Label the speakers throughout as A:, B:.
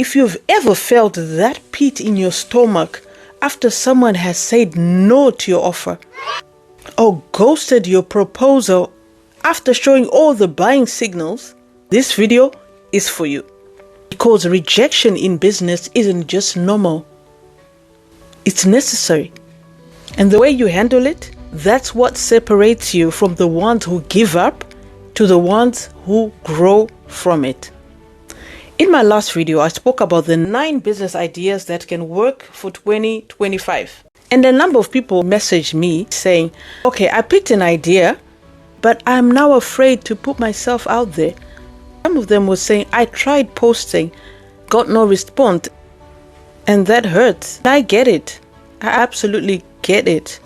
A: if you've ever felt that pit in your stomach after someone has said no to your offer, or ghosted your proposal after showing all the buying signals, this video is for you. Because rejection in business isn't just normal, it's necessary. And the way you handle it, that's what separates you from the ones who give up to the ones who grow from it. In my last video, I spoke about the 9 business ideas that can work for 2025. And a number of people messaged me saying, okay, I picked an idea, but I'm now afraid to put myself out there. Some of them were saying, I tried posting, got no response, and that hurts. I get it. I absolutely get it.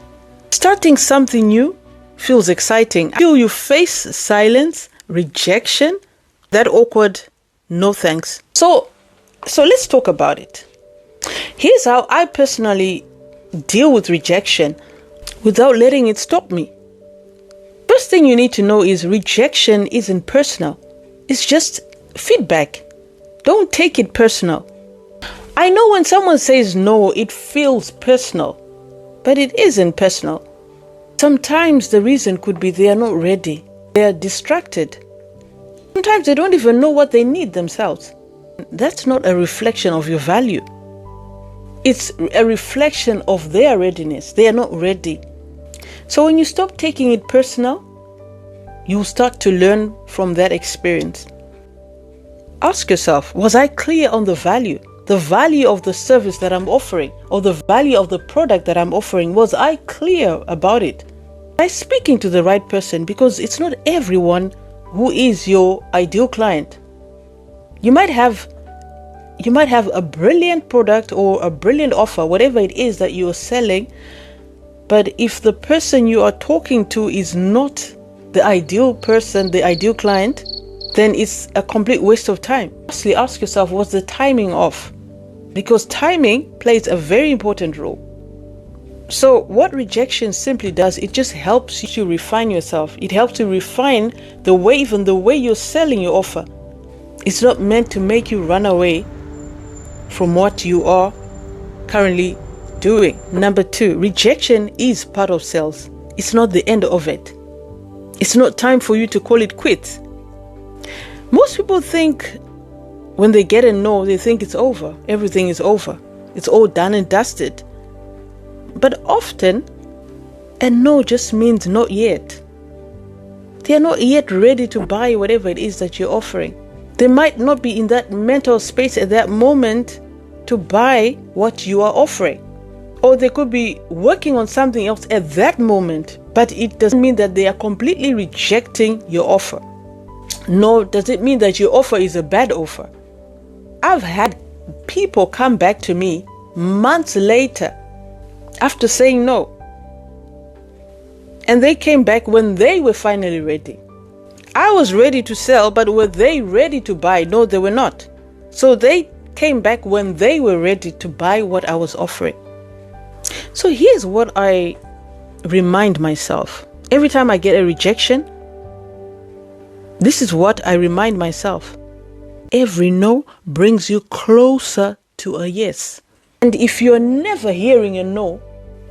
A: Starting something new feels exciting until you face silence, rejection, that awkward no thanks. So let's talk about it. Here's how I personally deal with rejection without letting it stop me. First thing you need to know is rejection isn't personal. It's just feedback. Don't take it personal. I know when someone says no, it feels personal, but it isn't personal. Sometimes the reason could be they are not ready. They are distracted. Sometimes they don't even know what they need themselves. That's not a reflection of your value. It's a reflection of their readiness. They are not ready. So when you stop taking it personal, you'll start to learn from that experience. Ask yourself, was I clear on the value? The value of the service that I'm offering, or the value of the product that I'm offering, was I clear about it? Am I speaking to the right person? Because it's not everyone who is your ideal client. You might have a brilliant product or a brilliant offer, whatever it is that you are selling, but if the person you are talking to is not the ideal person, the ideal client, then it's a complete waste of time. Firstly, ask yourself, was the timing off? Because timing plays a very important role. So what rejection simply does, it just helps you refine yourself. It helps you refine the way, even the way you're selling your offer. It's not meant to make you run away from what you are currently doing. Number 2, rejection is part of sales. It's not the end of it. It's not time for you to call it quits. Most people think when they get a no, they think it's over. Everything is over. It's all done and dusted. But often, a no just means not yet. They are not yet ready to buy whatever it is that you're offering. They might not be in that mental space at that moment to buy what you are offering. Or they could be working on something else at that moment, but it doesn't mean that they are completely rejecting your offer. Nor does it mean that your offer is a bad offer. I've had people come back to me months later after saying no. And they came back when they were finally ready. I was ready to sell, but were they ready to buy? No, they were not. So they came back when they were ready to buy what I was offering. So here's what I remind myself. Every time I get a rejection, this is what I remind myself. Every no brings you closer to a yes. And if you're never hearing a no,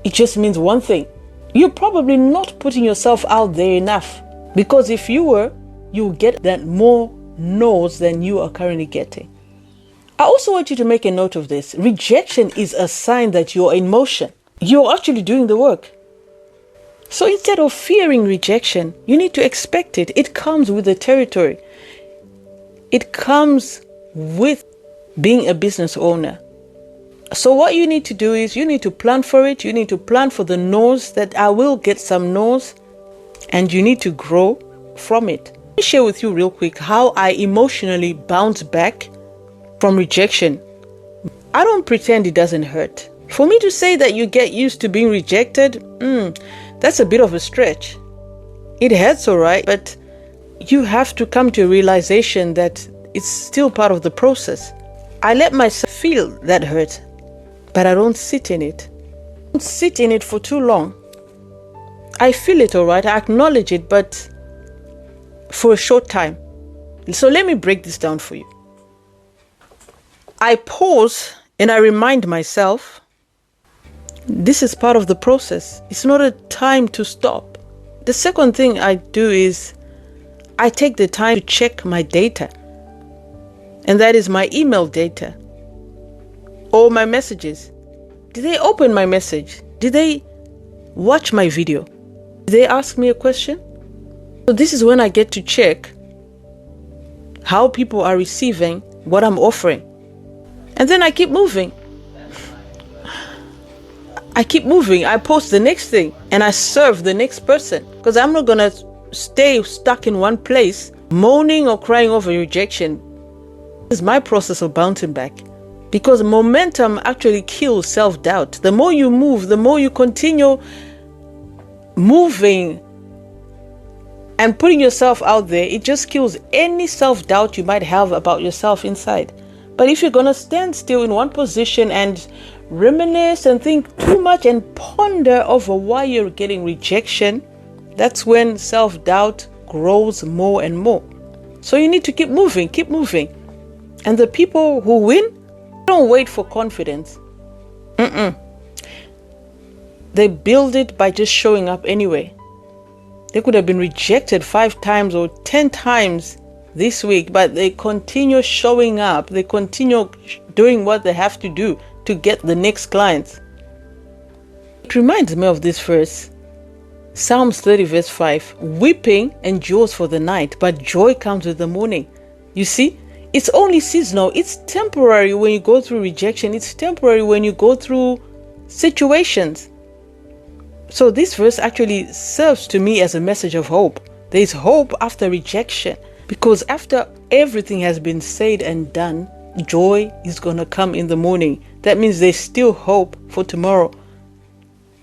A: it just means one thing. You're probably not putting yourself out there enough. Because if you were, you get that more no's than you are currently getting. I also want you to make a note of this. Rejection is a sign that you're in motion. You're actually doing the work. So instead of fearing rejection, you need to expect it. It comes with the territory. It comes with being a business owner. So what you need to do is you need to plan for it. You need to plan for the no's, that I will get some no's, and you need to grow from it. Let me share with you real quick how I emotionally bounce back from rejection. I don't pretend it doesn't hurt. For me to say that you get used to being rejected, that's a bit of a stretch. It hurts, all right, but you have to come to a realization that it's still part of the process. I let myself feel that hurt, but I don't sit in it. I don't sit in it for too long. I feel it, all right, I acknowledge it, but for a short time. So let me break this down for you. I pause and I remind myself, this is part of the process. It's not a time to stop. The second thing I do is I take the time to check my data. And that is my email data or my messages. Did they open my message? Did they watch my video? Did they ask me a question? So this is when I get to check how people are receiving what I'm offering. And then I keep moving. I post the next thing and I serve the next person, because I'm not going to stay stuck in one place moaning or crying over rejection. This is my process of bouncing back, because momentum actually kills self-doubt. The more you move, the more you continue moving and putting yourself out there, it just kills any self-doubt you might have about yourself inside. But if you're going to stand still in one position and reminisce and think too much and ponder over why you're getting rejection, that's when self-doubt grows more and more. So you need to keep moving. And the people who win don't wait for confidence. They build it by just showing up anyway. They could have been rejected 5 times or 10 times this week, but they continue showing up. They continue doing what they have to do to get the next clients. It reminds me of this verse, Psalms 30 verse 5. Weeping endures for the night, but joy comes with the morning. You see, it's only seasonal. It's temporary when you go through rejection. It's temporary when you go through situations. So this verse actually serves to me as a message of hope. There is hope after rejection, because after everything has been said and done, joy is going to come in the morning. That means there's still hope for tomorrow.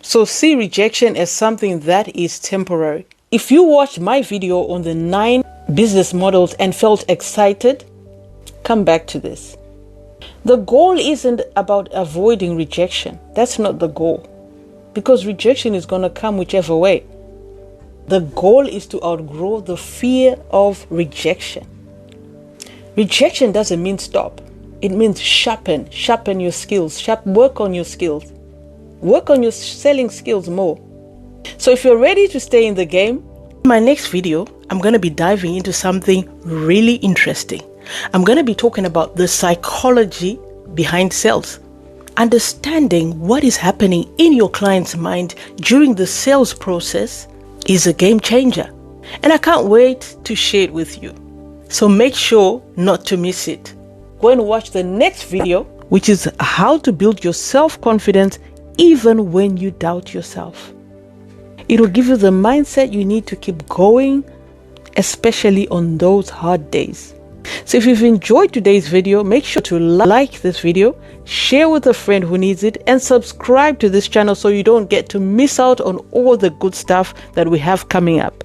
A: So see rejection as something that is temporary. If you watched my video on the 9 business models and felt excited, come back to this. The goal isn't about avoiding rejection. That's not the goal, because rejection is going to come whichever way. The goal is to outgrow the fear of rejection. Rejection doesn't mean stop. It means sharpen your skills, work on your skills, work on your selling skills more. So if you're ready to stay in the game, in my next video, I'm going to be diving into something really interesting. I'm going to be talking about the psychology behind sales. Understanding what is happening in your client's mind during the sales process is a game changer. And I can't wait to share it with you. So make sure not to miss it. Go and watch the next video, which is how to build your self-confidence even when you doubt yourself. It will give you the mindset you need to keep going, especially on those hard days. So if you've enjoyed today's video, make sure to like this video, share with a friend who needs it, and subscribe to this channel so you don't get to miss out on all the good stuff that we have coming up.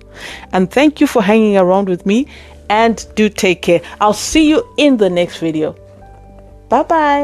A: And thank you for hanging around with me, and do take care. I'll see you in the next video. Bye-bye.